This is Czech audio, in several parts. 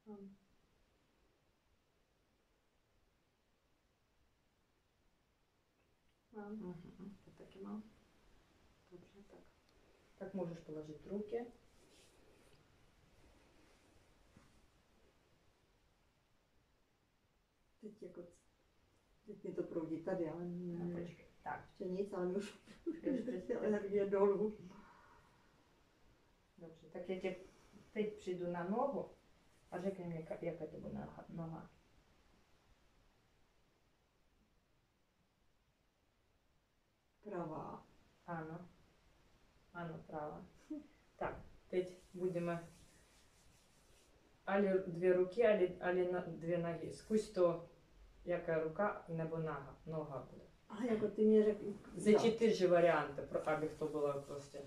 To taky mám. Dobře, tak. Tak můžeš položit ruky. Teď mi to proudí tady, ale No, tak. ještě nic, ale mi už energie dolů. Dobře, tak já tě teď přijdu na nohu a řekni mi, jaká to bude noha. Pravá. Ano. Ano, pravá. Tak, teď budeme али дві руки, али дві ноги. Зкусь то, яка рука nebo нога буде. A jako ty mě řekl. За 4 варіанти, abych to bylo prostě.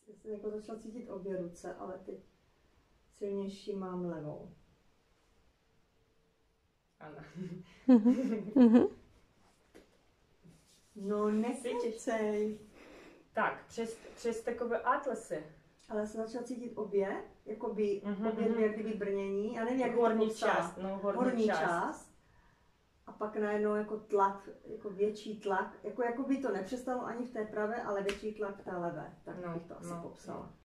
Já jsem jako začala cítit obě ruce, ale teď silnější mám levou. Ano. No nekecej. Tak, přes takové atlasy. Ale já jsem začala cítit obě, jakoby obě dvě jak kdyby brnění. Já nevím, jak horní část, no horní část. A pak najednou jako tlak, jako větší tlak, jako by to nepřestalo ani v té pravé, ale větší tlak v té levé, tak bych to asi popsala.